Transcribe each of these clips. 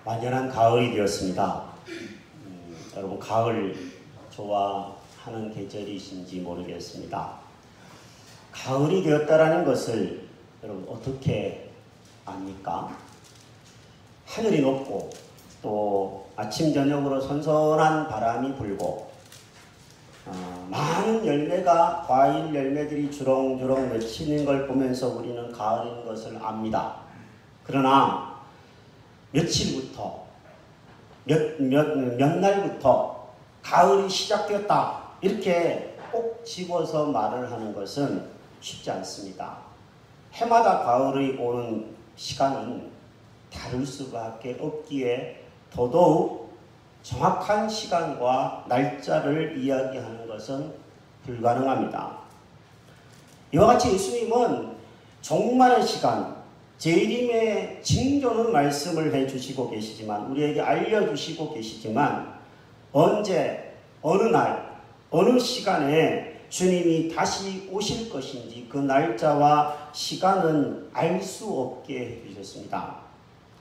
완연한 가을이 되었습니다. 여러분 가을 좋아하는 계절이신지 모르겠습니다. 가을이 되었다라는 것을 여러분 어떻게 압니까? 하늘이 높고 또 아침 저녁으로 선선한 바람이 불고 많은 열매가 과일 열매들이 주렁주렁 맺히는 걸 보면서 우리는 가을인 것을 압니다. 그러나 며칠부터 몇 날부터 가을이 시작되었다 이렇게 꼭 집어서 말을 하는 것은 쉽지 않습니다. 해마다 가을이 오는 시간은 다를 수밖에 없기에 더더욱 정확한 시간과 날짜를 이야기하는 것은 불가능합니다. 이와 같이 예수님은 종말의 시간, 재림의 징조는 말씀을 해주시고 계시지만 우리에게 알려주시고 계시지만 언제, 어느 날, 어느 시간에 주님이 다시 오실 것인지 그 날짜와 시간은 알 수 없게 해주셨습니다.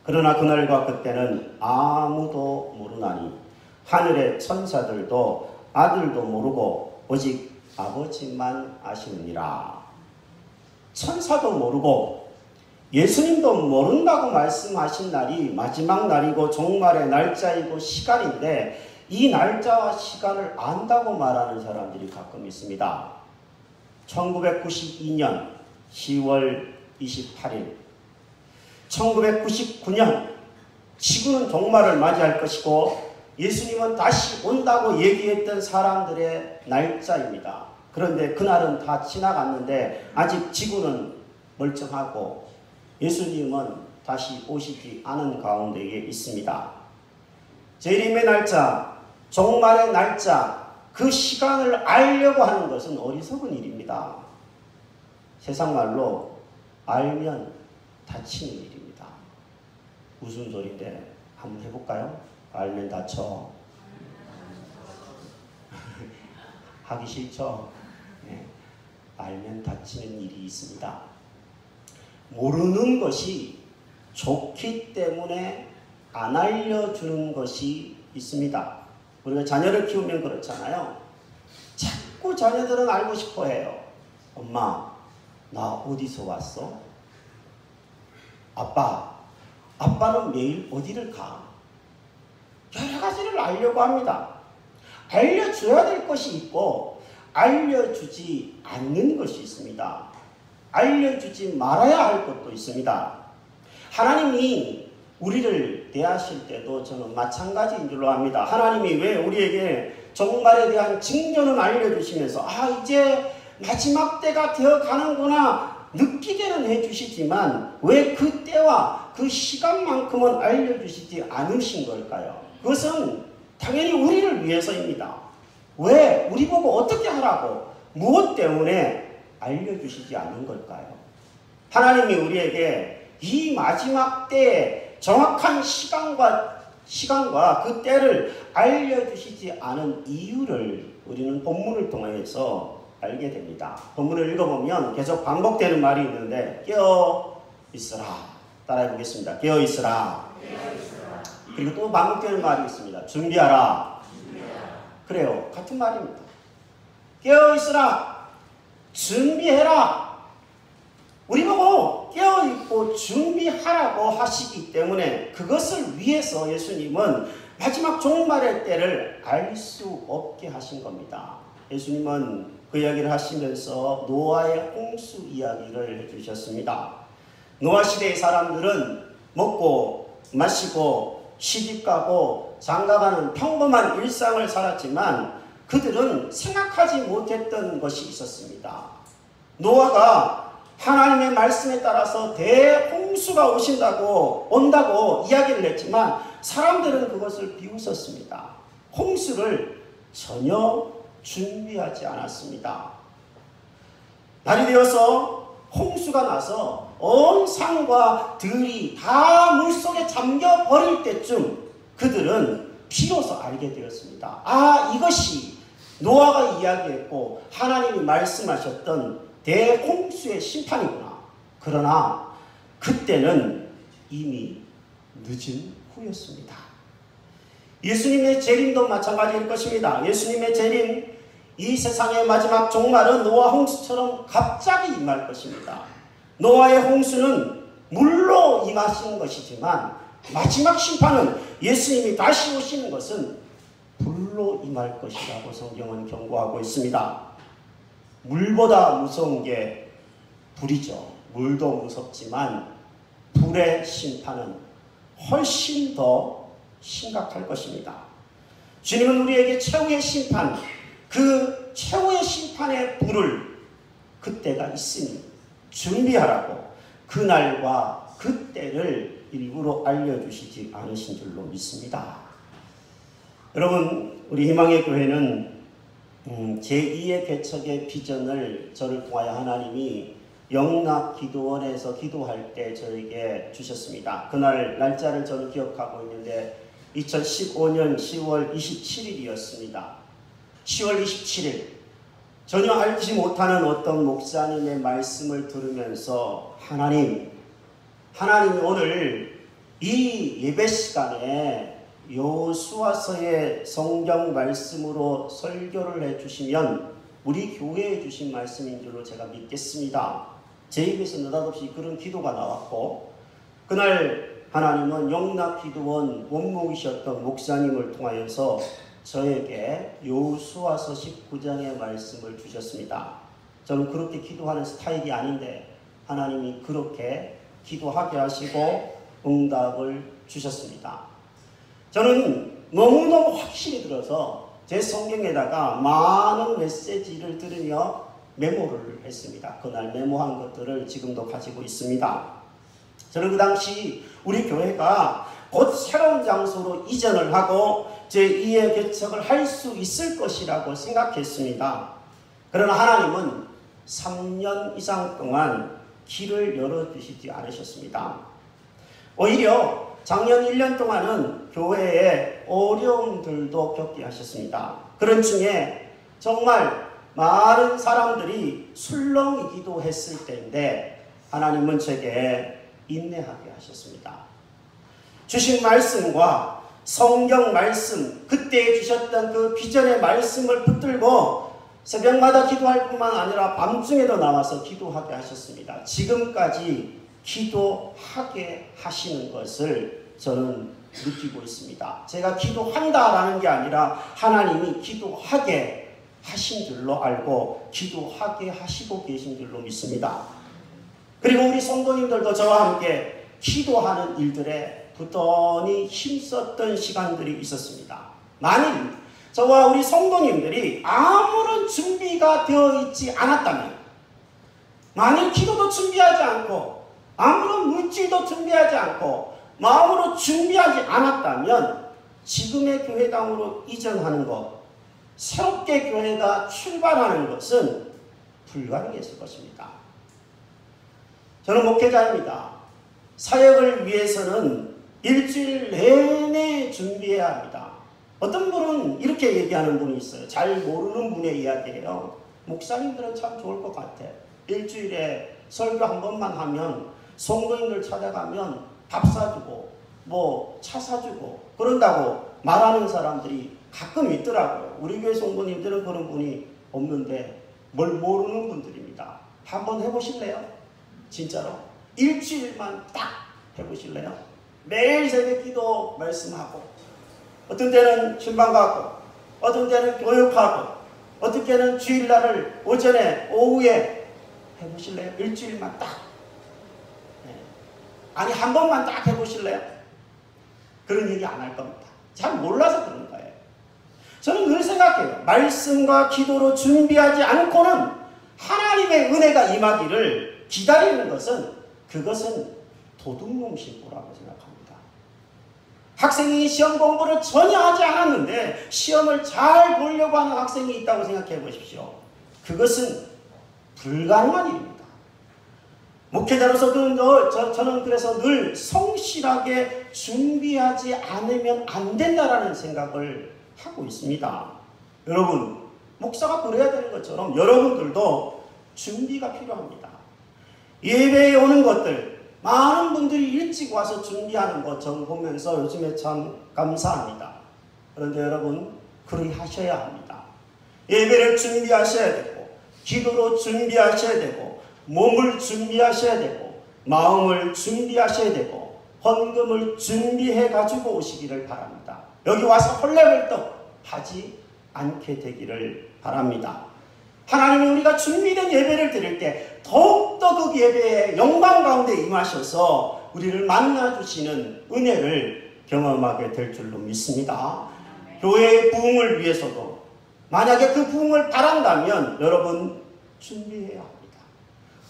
그러나 그날과 그때는 아무도 모르나니 하늘의 천사들도 아들도 모르고 오직 아버지만 아시느니라. 천사도 모르고 예수님도 모른다고 말씀하신 날이 마지막 날이고 종말의 날짜이고 시간인데 이 날짜와 시간을 안다고 말하는 사람들이 가끔 있습니다. 1992년 10월 28일 1999년 지구는 종말을 맞이할 것이고 예수님은 다시 온다고 얘기했던 사람들의 날짜입니다. 그런데 그날은 다 지나갔는데 아직 지구는 멀쩡하고 예수님은 다시 오시지 않은 가운데에 있습니다. 재림의 날짜, 종말의 날짜, 그 시간을 알려고 하는 것은 어리석은 일입니다. 세상 말로 알면 다치는 일입니다. 무슨 소리인데 한번 해볼까요? 알면 다쳐. 하기 싫죠? 네. 알면 다치는 일이 있습니다. 모르는 것이 좋기 때문에 안 알려주는 것이 있습니다. 우리가 자녀를 키우면 그렇잖아요. 자꾸 자녀들은 알고 싶어 해요. 엄마, 나 어디서 왔어? 아빠는 매일 어디를 가? 여러 가지를 알려고 합니다. 알려줘야 될 것이 있고 알려주지 않는 것이 있습니다. 알려주지 말아야 할 것도 있습니다. 하나님이 우리를 대하실 때도 저는 마찬가지인 줄로 압니다. 하나님이 왜 우리에게 종말에 대한 징조는 알려주시면서 이제 마지막 때가 되어가는구나 느끼게는 해주시지만 왜 그 때와 그 시간만큼은 알려주시지 않으신 걸까요? 그것은 당연히 우리를 위해서입니다. 왜? 우리 보고 어떻게 하라고? 무엇 때문에 알려주시지 않은 걸까요? 하나님이 우리에게 이 마지막 때에 정확한 시간과 그 때를 알려주시지 않은 이유를 우리는 본문을 통해서 알게 됩니다. 본문을 읽어보면 계속 반복되는 말이 있는데 깨어 있으라. 따라해 보겠습니다. 깨어 있으라. 그리고 또 반복되는 말이 있습니다. 준비하라. 그래요. 같은 말입니다. 깨어 있으라. 준비해라. 우리 보고 깨어있고 준비하라고 하시기 때문에 그것을 위해서 예수님은 마지막 종말의 때를 알 수 없게 하신 겁니다. 예수님은 그 이야기를 하시면서 노아의 홍수 이야기를 해주셨습니다. 노아 시대의 사람들은 먹고 마시고 시집가고 장가가는 평범한 일상을 살았지만 그들은 생각하지 못했던 것이 있었습니다. 노아가 하나님의 말씀에 따라서 대홍수가 온다고 이야기를 했지만 사람들은 그것을 비웃었습니다. 홍수를 전혀 준비하지 않았습니다. 날이 되어서 홍수가 나서 온 산과 들이 다 물속에 잠겨버릴 때쯤 그들은 비로소 알게 되었습니다. 이것이 노아가 이야기했고 하나님이 말씀하셨던 대홍수의 심판이구나. 그러나 그때는 이미 늦은 후였습니다. 예수님의 재림도 마찬가지일 것입니다. 예수님의 재림, 이 세상의 마지막 종말은 노아 홍수처럼 갑자기 임할 것입니다. 노아의 홍수는 물로 임하신 것이지만 마지막 심판은 예수님이 다시 오시는 것은 불로 임할 것이라고 성경은 경고하고 있습니다. 물보다 무서운 게 불이죠. 물도 무섭지만 불의 심판은 훨씬 더 심각할 것입니다. 주님은 우리에게 최후의 심판, 그 최후의 심판의 불을 그때가 있으니 준비하라고 그날과 그때를 일부러 알려주시지 않으신 줄로 믿습니다. 여러분, 우리 희망의 교회는 제2의 개척의 비전을 저를 통하여 하나님이 영락 기도원에서 기도할 때 저에게 주셨습니다. 그날 날짜를 저는 기억하고 있는데 2015년 10월 27일이었습니다. 10월 27일 전혀 알지 못하는 어떤 목사님의 말씀을 들으면서 하나님이 오늘 이 예배 시간에 여호수아서의 성경 말씀으로 설교를 해주시면 우리 교회에 주신 말씀인 줄로 제가 믿겠습니다. 제 입에서 느닷없이 그런 기도가 나왔고, 그날 하나님은 영락기도원 원목이셨던 목사님을 통하여서 저에게 여호수아서 19장의 말씀을 주셨습니다. 저는 그렇게 기도하는 스타일이 아닌데 하나님이 그렇게 기도하게 하시고 응답을 주셨습니다. 저는 너무너무 확신이 들어서 제 성경에다가 많은 메시지를 들으며 메모를 했습니다. 그날 메모한 것들을 지금도 가지고 있습니다. 저는 그 당시 우리 교회가 곧 새로운 장소로 이전을 하고 제2의 개척을 할 수 있을 것이라고 생각했습니다. 그러나 하나님은 3년 이상 동안 길을 열어주시지 않으셨습니다. 오히려 작년 1년 동안은 교회에 어려움들도 겪게 하셨습니다. 그런 중에 정말 많은 사람들이 술렁이기도 했을 때인데 하나님은 제게 인내하게 하셨습니다. 주신 말씀과 성경 말씀, 그때 주셨던 그 비전의 말씀을 붙들고 새벽마다 기도할 뿐만 아니라 밤중에도 나와서 기도하게 하셨습니다. 지금까지 기도하게 하시는 것을 저는 느끼고 있습니다. 제가 기도한다라는 게 아니라 하나님이 기도하게 하신 줄로 알고 기도하게 하시고 계신 줄로 믿습니다. 그리고 우리 성도님들도 저와 함께 기도하는 일들에 부단히 힘썼던 시간들이 있었습니다. 만일 저와 우리 성도님들이 아무런 준비가 되어 있지 않았다면, 만일 기도도 준비하지 않고 아무런 물질도 준비하지 않고 마음으로 준비하지 않았다면 지금의 교회당으로 이전하는 것, 새롭게 교회가 출발하는 것은 불가능했을 것입니다. 저는 목회자입니다. 사역을 위해서는 일주일 내내 준비해야 합니다. 어떤 분은 이렇게 얘기하는 분이 있어요. 잘 모르는 분의 이야기예요. 목사님들은 참 좋을 것 같아. 일주일에 설교 한 번만 하면 성도님들 찾아가면 밥 사주고 뭐 차 사주고 그런다고 말하는 사람들이 가끔 있더라고요. 우리 교회 성도님들은 그런 분이 없는데 뭘 모르는 분들입니다. 한번 해보실래요? 진짜로 일주일만 딱 해보실래요? 매일 새벽 기도 말씀하고, 어떤 때는 신방 가고, 어떤 때는 교육하고, 어떤 때는 주일날을 오전에 오후에 해보실래요? 일주일만 딱. 아니 한 번만 딱 해보실래요? 그런 얘기 안 할 겁니다. 잘 몰라서 그런 거예요. 저는 늘 생각해요. 말씀과 기도로 준비하지 않고는 하나님의 은혜가 임하기를 기다리는 것은, 그것은 도둑놈 신고라고 생각합니다. 학생이 시험 공부를 전혀 하지 않았는데 시험을 잘 보려고 하는 학생이 있다고 생각해 보십시오. 그것은 불가능한 일입니다. 목회자로서도 저는 그래서 늘 성실하게 준비하지 않으면 안 된다라는 생각을 하고 있습니다. 여러분, 목사가 그래야 되는 것처럼 여러분들도 준비가 필요합니다. 예배에 오는 것들, 많은 분들이 일찍 와서 준비하는 것 전 보면서 요즘에 참 감사합니다. 그런데 여러분, 그리하셔야 합니다. 예배를 준비하셔야 되고, 기도로 준비하셔야 되고, 몸을 준비하셔야 되고, 마음을 준비하셔야 되고, 헌금을 준비해 가지고 오시기를 바랍니다. 여기 와서 헐레벌떡 하지 않게 되기를 바랍니다. 하나님이 우리가 준비된 예배를 드릴 때 더욱더 그 예배의 영광 가운데 임하셔서 우리를 만나주시는 은혜를 경험하게 될 줄로 믿습니다. 교회의 부흥을 위해서도 만약에 그 부흥을 바란다면 여러분 준비해야 합니다.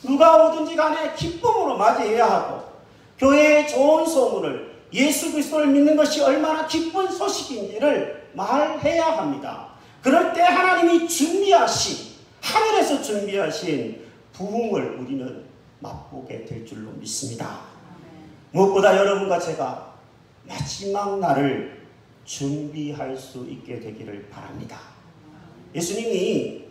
누가 오든지 간에 기쁨으로 맞이해야 하고, 교회의 좋은 소문을, 예수 그리스도를 믿는 것이 얼마나 기쁜 소식인지를 말해야 합니다. 그럴 때 하나님이 준비하신, 하늘에서 준비하신 부흥을 우리는 맛보게 될 줄로 믿습니다. 무엇보다 여러분과 제가 마지막 날을 준비할 수 있게 되기를 바랍니다. 예수님이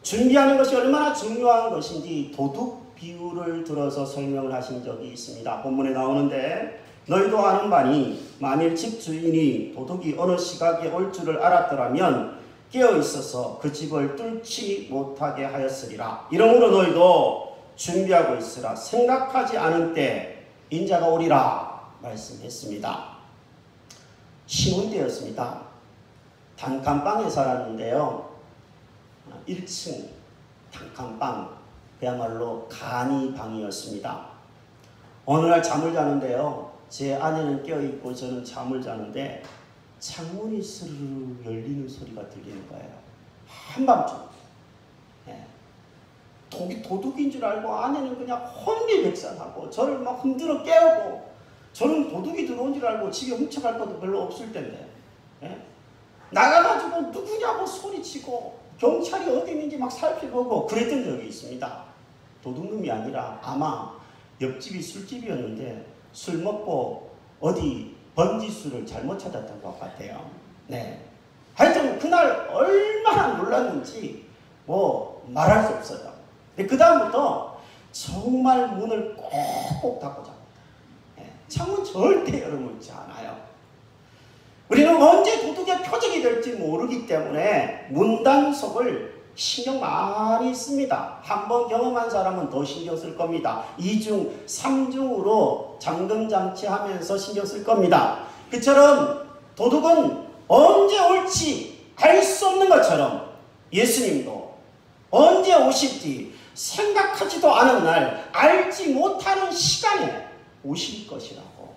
준비하는 것이 얼마나 중요한 것인지 도둑 비유를 들어서 설명을 하신 적이 있습니다. 본문에 나오는데, 너희도 아는 바니 만일 집 주인이 도둑이 어느 시각에 올 줄을 알았더라면 깨어 있어서 그 집을 뚫지 못하게 하였으리라. 이러므로 너희도 준비하고 있으라. 생각하지 않은 때 인자가 오리라 말씀했습니다. 신혼 때였습니다. 단칸방에 살았는데요, 1층 단칸방, 그야말로 간이 방이었습니다. 어느 날 잠을 자는데요, 제 아내는 깨어있고 저는 잠을 자는데 창문이 스르르 열리는 소리가 들리는 거예요. 한밤중. 네. 도둑인 줄 알고 아내는 그냥 혼비백산하고 저를 막 흔들어 깨우고, 저는 도둑이 들어온 줄 알고 집에 훔쳐갈 것도 별로 없을 텐데, 네. 나가가지고 누구냐고 소리치고 경찰이 어디 있는지 막 살펴보고 그랬던 적이 있습니다. 도둑놈이 아니라 아마 옆집이 술집이었는데 술 먹고 어디 번지수를 잘못 찾았던 것 같아요. 네. 하여튼 그날 얼마나 놀랐는지 뭐 말할 수 없어요. 근데 그 다음부터 정말 문을 꼭꼭 닫고 잡니다. 네. 창문 절대 열어놓지 않아요. 우리는 언제 도둑의 표적이 될지 모르기 때문에 문단속을 신경 많이 씁니다. 한번 경험한 사람은 더 신경 쓸 겁니다. 2중, 3중으로 잠금장치 하면서 신경 쓸 겁니다. 그처럼 도둑은 언제 올지 알 수 없는 것처럼 예수님도 언제 오실지 생각하지도 않은 날, 알지 못하는 시간에 오실 것이라고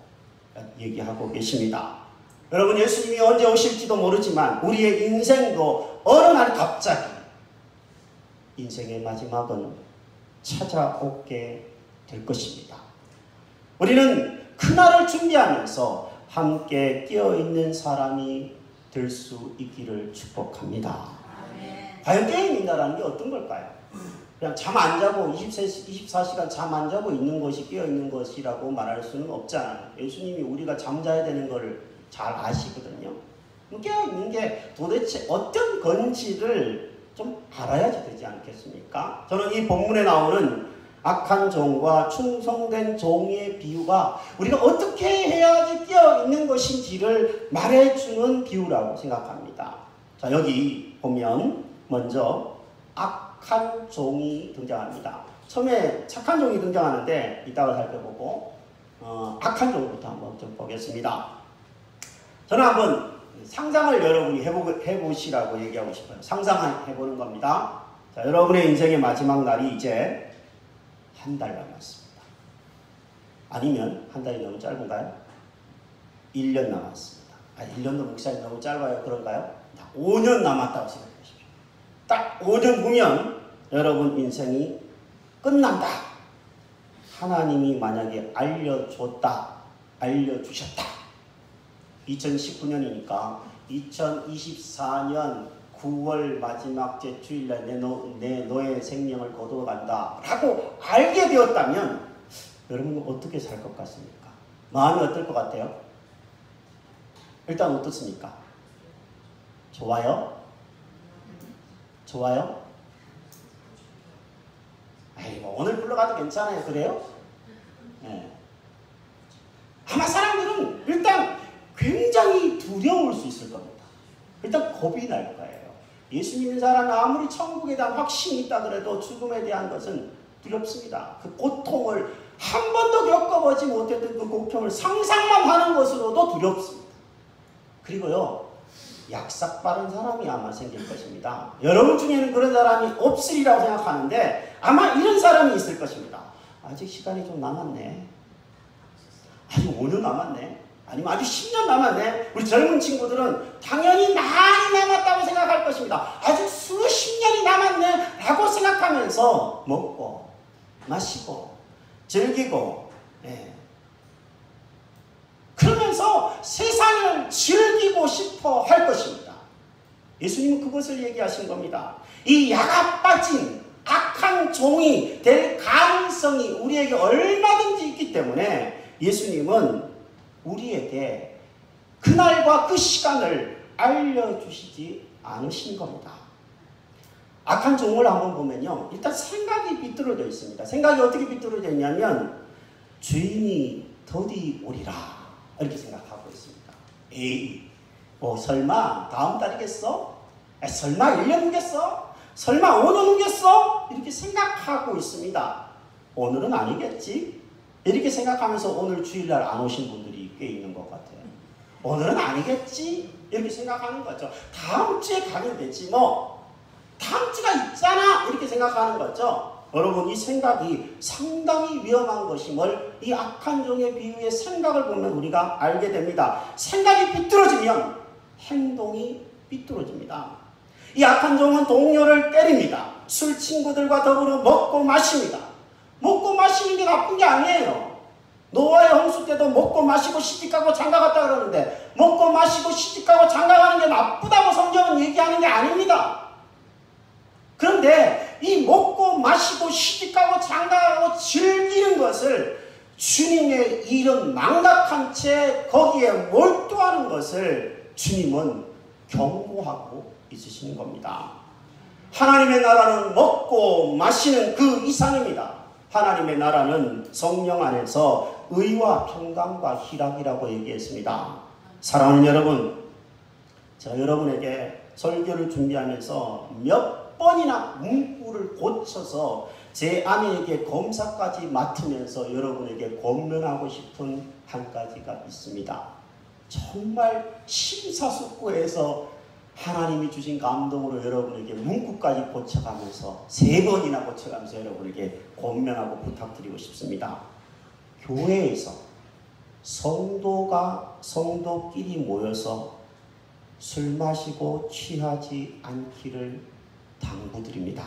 얘기하고 계십니다. 여러분, 예수님이 언제 오실지도 모르지만 우리의 인생도 어느 날 갑자기 인생의 마지막은 찾아오게 될 것입니다. 우리는 그날을 준비하면서 함께 깨어있는 사람이 될 수 있기를 축복합니다. 과연 깨어있는다는 게 어떤 걸까요? 그냥 잠 안 자고 24시간 잠 안 자고 있는 것이 깨어있는 것이라고 말할 수는 없잖아요. 예수님이 우리가 잠자야 되는 걸 잘 아시거든요. 깨어있는 게 도대체 어떤 건지를 좀 알아야지 되지 않겠습니까? 저는 이 본문에 나오는 악한 종과 충성된 종의 비유가 우리가 어떻게 해야지 깨어있는 것인지를 말해주는 비유라고 생각합니다. 자, 여기 보면 먼저 악한 종이 등장합니다. 처음에 착한 종이 등장하는데 이따가 살펴보고 악한 종부터 한번 좀 보겠습니다. 저는 한번 상상을 여러분이 해보시라고 얘기하고 싶어요. 상상해보는 겁니다. 자, 여러분의 인생의 마지막 날이 이제 한 달 남았습니다. 아니면 한 달이 너무 짧은가요? 1년 남았습니다. 1년도 목사님 너무 짧아요. 그런가요? 5년 남았다고 생각해 보십시오. 딱 5년 후면 여러분 인생이 끝난다. 하나님이 만약에 알려주셨다. 2019년이니까 2024년 9월 마지막 째 주일날 너의 생명을 거두어간다 라고 알게 되었다면 여러분은 어떻게 살 것 같습니까? 마음이 어떨 것 같아요? 일단 어떻습니까? 좋아요? 좋아요? 뭐 오늘 불러가도 괜찮아요. 그래요? 네. 아마 사람들은 일단 굉장히 두려울 수 있을 겁니다. 일단 겁이 날 거예요. 예수 믿는 사람은 아무리 천국에 대한 확신이 있다 그래도 죽음에 대한 것은 두렵습니다. 그 고통을 한 번도 겪어보지 못했던 그 고통을 상상만 하는 것으로도 두렵습니다. 그리고요, 약삭 빠른 사람이 아마 생길 것입니다. 여러분 중에는 그런 사람이 없으리라고 생각하는데 아마 이런 사람이 있을 것입니다. 아직 시간이 좀 남았네. 아직 5년 남았네. 아니면 아직 10년 남았네. 우리 젊은 친구들은 당연히 많이 남았다고 생각할 것입니다. 아직 수십 년이 남았네 라고 생각하면서 먹고 마시고 즐기고 그러면서 세상을 즐기고 싶어 할 것입니다. 예수님은 그것을 얘기하신 겁니다. 이 야가 빠진 악한 종이 될 가능성이 우리에게 얼마든지 있기 때문에 예수님은 우리에게 그날과 그 시간을 알려주시지 않으신 겁니다. 악한 종을 한번 보면요, 일단 생각이 비뚤어져 있습니다. 생각이 어떻게 비뚤어져 있냐면 주인이 더디 오리라 이렇게 생각하고 있습니다. 에이, 뭐 설마 다음 달이겠어? 설마 1년 후겠어? 설마 5년 후겠어? 이렇게 생각하고 있습니다. 오늘은 아니겠지? 이렇게 생각하면서 오늘 주일날 안 오신 분들이 꽤 있는 것 같아요. 오늘은 아니겠지? 이렇게 생각하는 거죠. 다음 주에 가면 되지 뭐. 다음 주가 있잖아. 이렇게 생각하는 거죠. 여러분, 이 생각이 상당히 위험한 것임을 이 악한 종의 비유의 생각을 보면 우리가 알게 됩니다. 생각이 비뚤어지면 행동이 삐뚤어집니다. 이 악한 종은 동료를 때립니다. 술 친구들과 더불어 먹고 마십니다. 먹고 마시는 게 나쁜 게 아니에요. 노아의 홍수 때도 먹고 마시고 시집가고 장가갔다 그러는데 먹고 마시고 시집가고 장가가는 게 나쁘다고 성경은 얘기하는 게 아닙니다. 그런데 이 먹고 마시고 시집가고 장가가고 즐기는 것을 주님의 일은 망각한 채 거기에 몰두하는 것을 주님은 경고하고 있으시는 겁니다. 하나님의 나라는 먹고 마시는 그 이상입니다. 하나님의 나라는 성령 안에서 의와 평강과 희락이라고 얘기했습니다. 사랑하는 여러분, 제가 여러분에게 설교를 준비하면서 몇 번이나 문구를 고쳐서 제 아내에게 검사까지 맡으면서 여러분에게 권면하고 싶은 한 가지가 있습니다. 정말 심사숙고해서 하나님이 주신 감동으로 여러분에게 문구까지 고쳐가면서 3번이나 고쳐가면서 여러분에게 권면하고 부탁드리고 싶습니다. 교회에서 성도가 성도끼리 모여서 술 마시고 취하지 않기를 당부드립니다.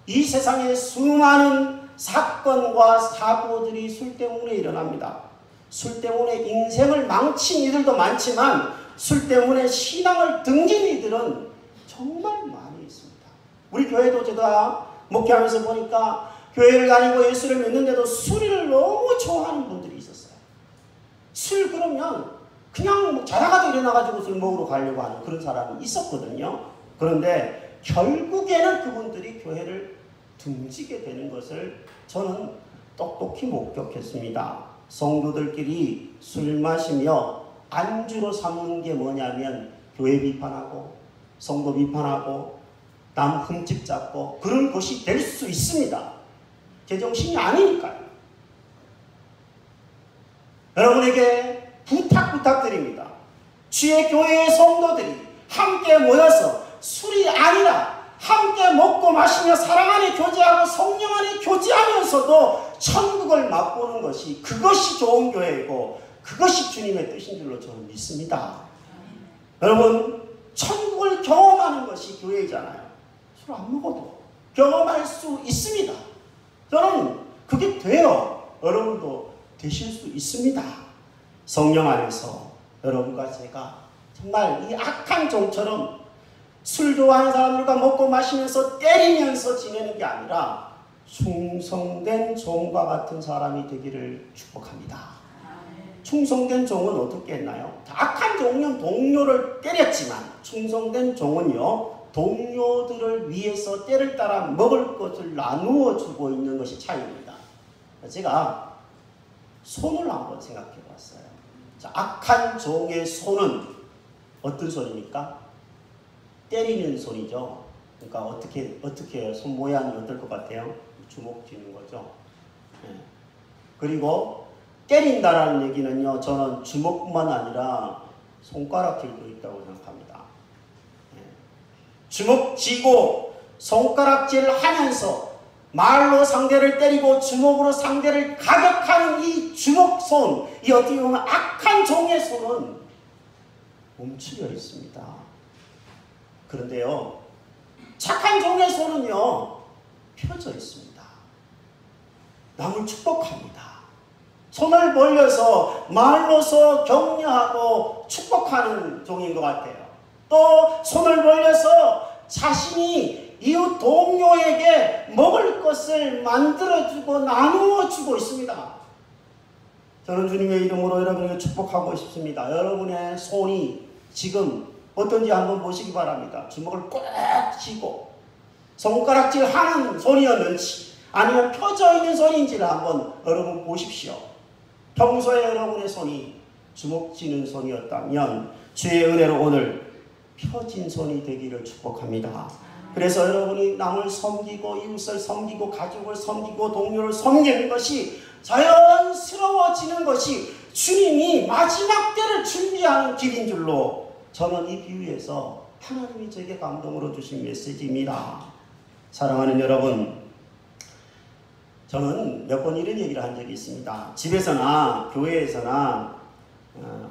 이 세상에 수많은 사건과 사고들이 술 때문에 일어납니다. 술 때문에 인생을 망친 이들도 많지만 술 때문에 신앙을 등진 이들은 정말 많이 있습니다. 우리 교회도 제가 목회하면서 보니까 교회를 다니고 예수를 믿는데도 술을 너무 좋아하는 분들이 있었어요. 술 그러면 그냥 자다가도 일어나가지고 술 먹으러 가려고 하는 그런 사람이 있었거든요. 그런데 결국에는 그분들이 교회를 등지게 되는 것을 저는 똑똑히 목격했습니다. 성도들끼리 술 마시며 안주로 삼는 게 뭐냐면 교회 비판하고 성도 비판하고 남 흠집 잡고 그런 것이 될 수 있습니다. 제정신이 아니니까요. 여러분에게 부탁드립니다. 주의 교회의 성도들이 함께 모여서 술이 아니라 함께 먹고 마시며 사랑 안에 교제하고 성령 안에 교제하면서도 천국을 맛보는 것이 그것이 좋은 교회이고 그것이 주님의 뜻인 줄로 저는 믿습니다. 여러분, 천국을 경험하는 것이 교회이잖아요. 술 안 먹어도 경험할 수 있습니다. 저는 그게 돼요. 여러분도 되실 수 있습니다. 성령 안에서 여러분과 제가 정말 이 악한 종처럼 술 좋아하는 사람들과 먹고 마시면서 때리면서 지내는 게 아니라 충성된 종과 같은 사람이 되기를 축복합니다. 충성된 종은 어떻게 했나요? 악한 종은 동료를 때렸지만 충성된 종은요, 동료들을 위해서 때를 따라 먹을 것을 나누어 주고 있는 것이 차이입니다. 제가 손을 한번 생각해 봤어요. 자, 악한 종의 손은 어떤 손입니까? 때리는 손이죠. 그러니까 어떻게 해요? 손 모양이 어떨 것 같아요? 주먹 쥐는 거죠. 네. 그리고 때린다라는 얘기는요, 저는 주먹뿐만 아니라 손가락질도 있다고 생각합니다. 네. 주먹 쥐고 손가락질 하면서 말로 상대를 때리고 주먹으로 상대를 가격하는 이 주먹손, 이 어떻게 보면 악한 종의 손은 멈추려 있습니다. 그런데요, 착한 종의 손은요, 펴져 있습니다. 남을 축복합니다. 손을 벌려서 말로서 격려하고 축복하는 종인 것 같아요. 또 손을 벌려서 자신이 이웃 동료에게 먹을 것을 만들어주고 나누어주고 있습니다. 저는 주님의 이름으로 여러분에게 축복하고 싶습니다. 여러분의 손이 지금 어떤지 한번 보시기 바랍니다. 주먹을 꽉 쥐고 손가락질 하는 손이었는지 아니면 펴져 있는 손인지를 한번 여러분 보십시오. 평소에 여러분의 손이 주먹 쥐는 손이었다면 주의 은혜로 오늘 펴진 손이 되기를 축복합니다. 그래서 여러분이 남을 섬기고 이웃을 섬기고 가족을 섬기고 동료를 섬기는 것이 자연스러워지는 것이 주님이 마지막 때를 준비하는 길인 줄로 저는 이 비유에서 하나님이 저에게 감동으로 주신 메시지입니다. 사랑하는 여러분, 저는 몇 번 이런 얘기를 한 적이 있습니다. 집에서나 교회에서나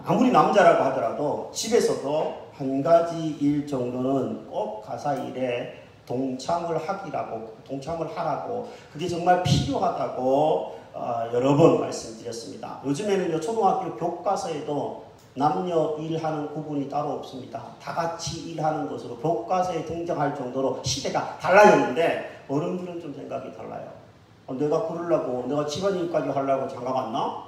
아무리 남자라고 하더라도 집에서도 한 가지 일 정도는 꼭 가사 일에 동참을 하라고 그게 정말 필요하다고 여러 번 말씀드렸습니다. 요즘에는요, 초등학교 교과서에도 남녀 일하는 구분이 따로 없습니다. 다 같이 일하는 것으로 교과서에 등장할 정도로 시대가 달라졌는데 어른들은 좀 생각이 달라요. 내가 그러려고 내가 집안일까지 하려고 장가 갔나?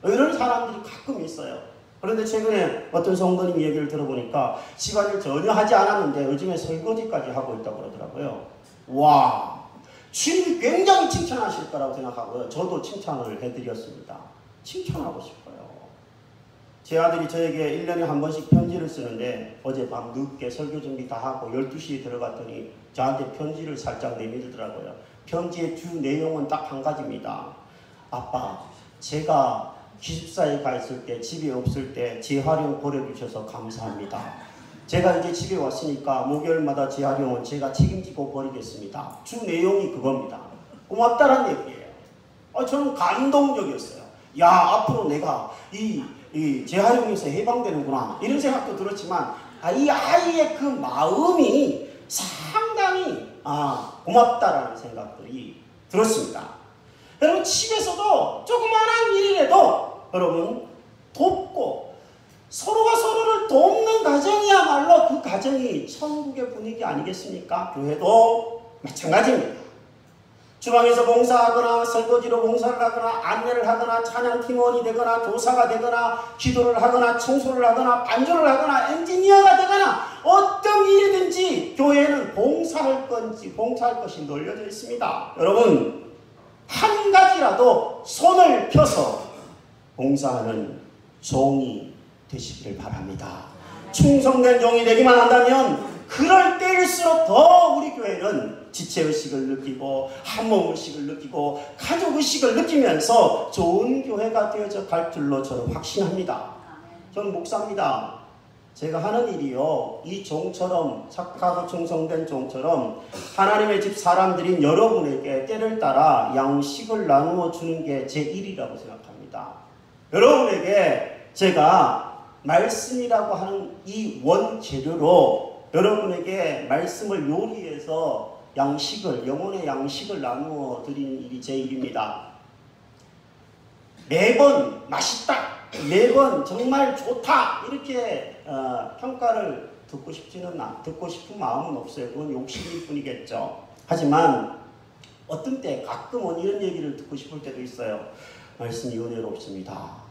이런 사람들이 가끔 있어요. 그런데 최근에 어떤 성도님 얘기를 들어보니까 집안일 전혀 하지 않았는데 요즘에 설거지까지 하고 있다고 그러더라고요. 와, 주님이 굉장히 칭찬하실 거라고 생각하고요. 저도 칭찬을 해드렸습니다. 칭찬하고 싶어요. 제 아들이 저에게 1년에 한 번씩 편지를 쓰는데 어젯밤 늦게 설교 준비 다 하고 12시에 들어갔더니 저한테 편지를 살짝 내밀더라고요. 편지의 주 내용은 딱 한 가지입니다. 아빠, 제가 기숙사에 가 있을 때, 집에 없을 때 재활용 버려주셔서 감사합니다. 제가 이제 집에 왔으니까 목요일마다 재활용은 제가 책임지고 버리겠습니다. 주 내용이 그겁니다. 고맙다는 얘기예요. 저는 감동적이었어요. 야, 앞으로 내가 이 재활용에서 해방되는구나 이런 생각도 들었지만 이 아이의 그 마음이 상당히 고맙다라는 생각들이 들었습니다. 여러분, 집에서도 조그마한 일이라도 여러분 돕고 서로가 서로를 돕는 가정이야말로 그 가정이 천국의 분위기 아니겠습니까? 교회도 마찬가지입니다. 주방에서 봉사하거나 설거지로 봉사를 하거나 안내를 하거나 찬양팀원이 되거나 교사가 되거나 기도를 하거나 청소를 하거나 반주를 하거나 엔지니어가 되거나 어떤 일이든지 교회는 봉사할 것이 널려져 있습니다. 여러분, 한 가지라도 손을 펴서 봉사하는 종이 되시기를 바랍니다. 충성된 종이 되기만 한다면 그럴 때일수록 더 우리 교회는 지체의식을 느끼고 한몸의식을 느끼고 가족의식을 느끼면서 좋은 교회가 되어져 갈 줄로 저는 확신합니다. 저는 목사입니다. 제가 하는 일이요, 이 종처럼 착하고 충성된 종처럼 하나님의 집 사람들인 여러분에게 때를 따라 양식을 나누어 주는 게 제 일이라고 생각합니다. 여러분에게 제가 말씀이라고 하는 이 원재료로 여러분에게 말씀을 요리해서 영혼의 양식을 나누어 드리는 일이 제 일입니다. 매번 맛있다, 매번 정말 좋다 이렇게 평가를 듣고 싶은 마음은 없어요. 그건 욕심일 뿐이겠죠. 하지만 어떤 때 가끔은 이런 얘기를 듣고 싶을 때도 있어요. 말씀이 은혜롭습니다.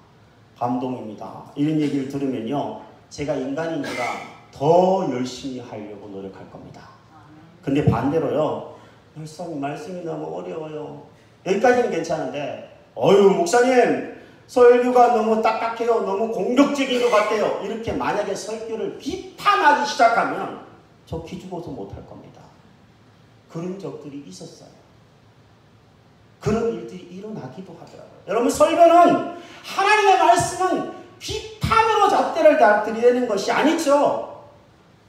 감동입니다. 이런 얘기를 들으면요, 제가 인간인지라 더 열심히 하려고 노력할 겁니다. 근데 반대로요, 목사님 말씀이 너무 어려워요. 여기까지는 괜찮은데 목사님 설교가 너무 딱딱해요. 너무 공격적인 것 같아요. 이렇게 만약에 설교를 비판하기 시작하면 저 기죽어서 못할 겁니다. 그런 적들이 있었어요. 그런 일들이 일어나기도 하더라고요. 여러분, 설교는 하나님의 말씀은 비판으로 잣대를 들이대는 것이 아니죠.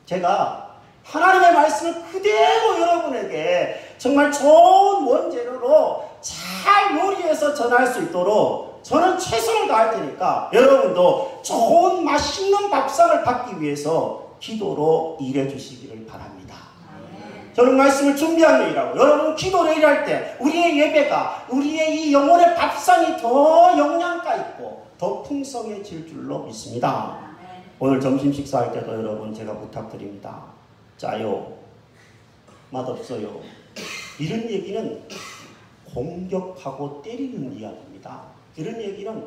제가 하나님의 말씀을 그대로 여러분에게 정말 좋은 원재료로 잘 요리해서 전할 수 있도록 저는 최선을 다할 테니까 여러분도 좋은 맛있는 밥상을 받기 위해서 기도로 일해 주시기를 바랍니다. 저는 말씀을 준비하며 일하고 여러분 기도를 일할 때 우리의 예배가 우리의 이 영혼의 밥상이 더 영양가 있고 더 풍성해질 줄로 믿습니다. 오늘 점심 식사할 때도 여러분 제가 부탁드립니다. 짜요. 맛없어요. 이런 얘기는 공격하고 때리는 이야기입니다. 이런 얘기는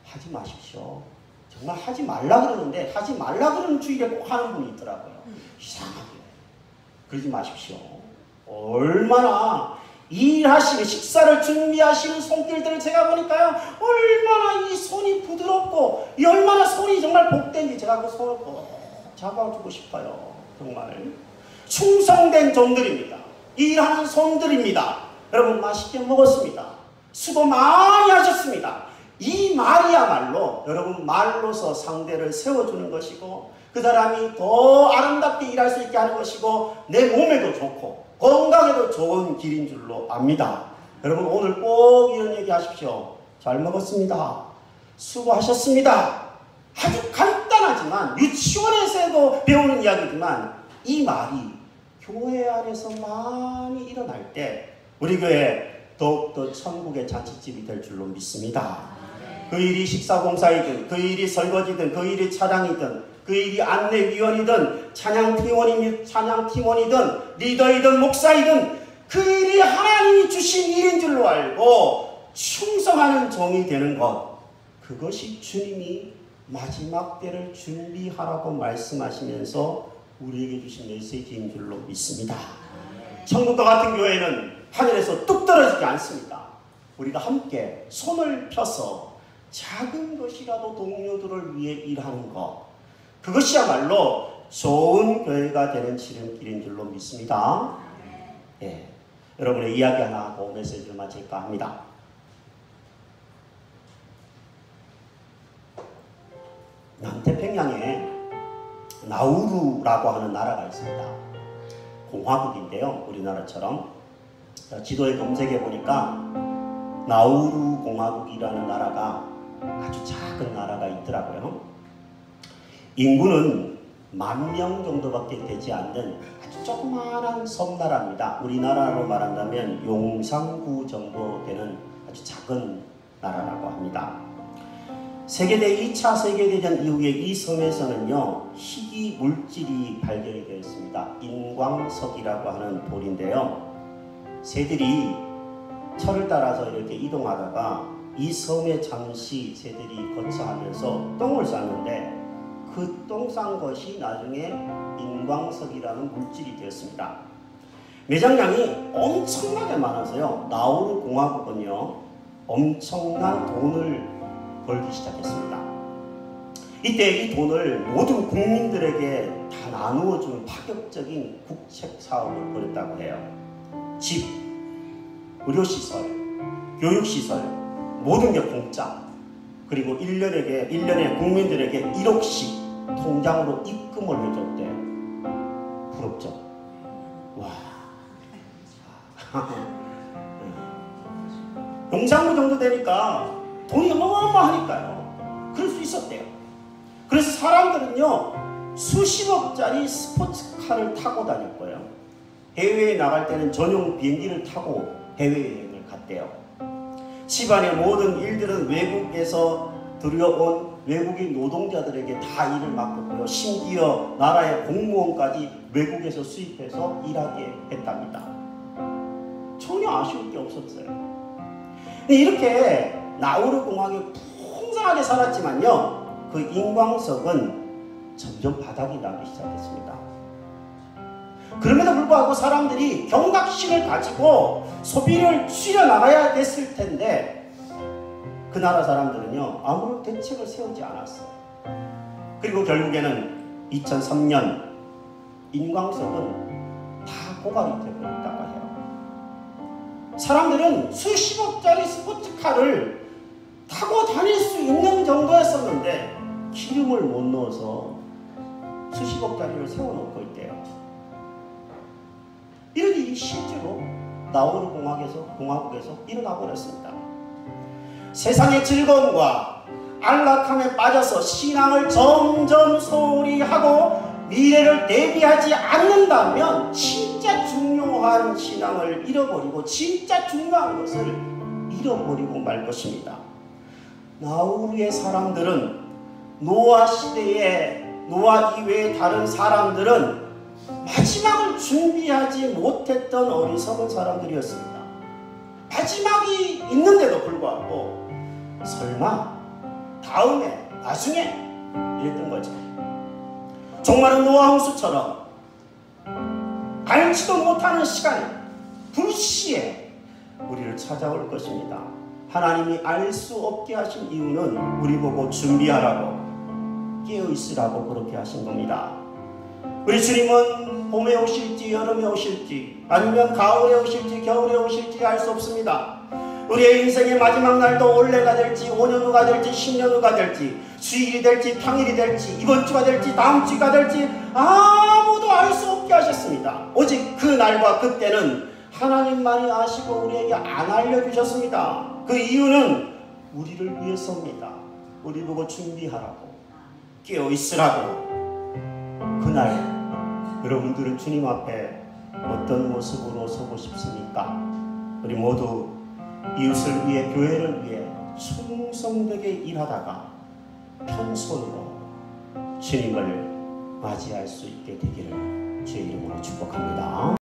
하지 마십시오. 정말 하지 말라 그러는데 하지 말라 그러는 주일에 꼭 하는 분이 있더라고요. 이상하게. 그러지 마십시오. 얼마나 일하시는 식사를 준비하시는 손길들을 제가 보니까요. 얼마나 이 손이 부드럽고 이 얼마나 손이 정말 복된지 제가 그 손을 꼭 잡아주고 싶어요. 정말 충성된 종들입니다. 일하는 손들입니다. 여러분 맛있게 먹었습니다. 수고 많이 하셨습니다. 이 말이야말로 여러분 말로서 상대를 세워주는 것이고 그 사람이 더 아름답게 일할 수 있게 하는 것이고 내 몸에도 좋고 건강에도 좋은 길인 줄로 압니다. 여러분 오늘 꼭 이런 얘기 하십시오. 잘 먹었습니다. 수고하셨습니다. 아주 간단하지만 유치원에서도 배우는 이야기지만 이 말이 교회 안에서 많이 일어날 때 우리 교회 더욱더 천국의 잔치집이 될 줄로 믿습니다. 그 일이 식사공사이든 그 일이 설거지든 그 일이 차량이든 그 일이 안내위원이든 찬양팀원이든 리더이든 목사이든 그 일이 하나님이 주신 일인 줄로 알고 충성하는 종이 되는 것, 그것이 주님이 마지막 때를 준비하라고 말씀하시면서 우리에게 주신 메시지인 줄로 믿습니다. 천국과 같은 교회는 하늘에서 뚝 떨어지지 않습니다. 우리가 함께 손을 펴서 작은 것이라도 동료들을 위해 일하는 것, 그것이야말로 좋은 교회가 되는 지름길인 줄로 믿습니다. 예, 여러분의 이야기 하나 하고 메시지를 마칠까 합니다. 남태평양에 나우루라고 하는 나라가 있습니다. 공화국인데요. 우리나라처럼. 지도에 검색해 보니까 나우루 공화국이라는 나라가 아주 작은 나라가 있더라고요. 인구는 10,000명 정도밖에 되지 않는 아주 조그마한 섬나라입니다. 우리나라로 말한다면 용산구 정도 되는 아주 작은 나라라고 합니다. 세계대 2차 세계대전 이후에 이 섬에서는요, 희귀 물질이 발견이 되었습니다. 인광석이라고 하는 돌인데요. 새들이 철을 따라서 이렇게 이동하다가 이 섬에 잠시 새들이 거처하면서 똥을 쌌는데 그 똥 싼 것이 나중에 인광석이라는 물질이 되었습니다. 매장량이 엄청나게 많아서요. 나우루 공화국은요, 엄청난 돈을 벌기 시작했습니다. 이때 이 돈을 모든 국민들에게 다 나누어주는 파격적인 국책 사업을 벌였다고 해요. 집, 의료시설, 교육시설, 모든 게 공짜. 그리고 1년에 국민들에게 1억씩 통장으로 입금을 해줬대요. 부럽죠? 와. 용산구 정도 되니까 돈이 어마어마하니까요. 그럴 수 있었대요. 그래서 사람들은요, 수십억짜리 스포츠카를 타고 다녔고요. 해외에 나갈 때는 전용 비행기를 타고 해외여행을 갔대요. 집안의 모든 일들은 외국에서 들여온 외국인 노동자들에게 다 일을 맡겼고요. 심지어 나라의 공무원까지 외국에서 수입해서 일하게 했답니다. 전혀 아쉬울 게 없었어요. 이렇게 나우루 공화국이 풍성하게 살았지만요, 그 인광석은 점점 바닥이 나기 시작했습니다. 그럼에도 불구하고 사람들이 경각심을 가지고 소비를 줄여나가야 됐을 텐데, 그 나라 사람들은요 아무런 대책을 세우지 않았어요. 그리고 결국에는 2003년 인광석은 다 고갈이 되어버렸다고 해요. 사람들은 수십억짜리 스포츠카를 타고 다닐 수 있는 정도였었는데 기름을 못 넣어서 수십억짜리를 세워놓고 있대요. 이런 일이 실제로 나우루 공화국에서 일어나 버렸습니다. 세상의 즐거움과 안락함에 빠져서 신앙을 점점 소홀히 하고 미래를 대비하지 않는다면 진짜 중요한 신앙을 잃어버리고 진짜 중요한 것을 잃어버리고 말 것입니다. 나우루의 사람들은 노아 시대에 노아 이외의 다른 사람들은 마지막을 준비하지 못했던 어리석은 사람들이었습니다. 마지막이 있는데도 불구하고 설마 다음에 나중에 이랬던 거죠. 종말은 노아 홍수처럼 알지도 못하는 시간에 불시에 우리를 찾아올 것입니다. 하나님이 알 수 없게 하신 이유는 우리 보고 준비하라고 깨어있으라고 그렇게 하신 겁니다. 우리 주님은 봄에 오실지 여름에 오실지 아니면 가을에 오실지 겨울에 오실지 알 수 없습니다. 우리의 인생의 마지막 날도 올해가 될지 5년 후가 될지 10년 후가 될지 주일이 될지 평일이 될지 이번 주가 될지 다음 주가 될지 아무도 알 수 없게 하셨습니다. 오직 그 날과 그때는 하나님만이 아시고 우리에게 안 알려주셨습니다. 그 이유는 우리를 위해서입니다. 우리 보고 준비하라고 깨어있으라고. 그날 여러분들은 주님 앞에 어떤 모습으로 서고 싶습니까? 우리 모두 이웃을 위해 교회를 위해 충성되게 일하다가 편손으로 주님을 맞이할 수 있게 되기를 주의 이름으로 축복합니다.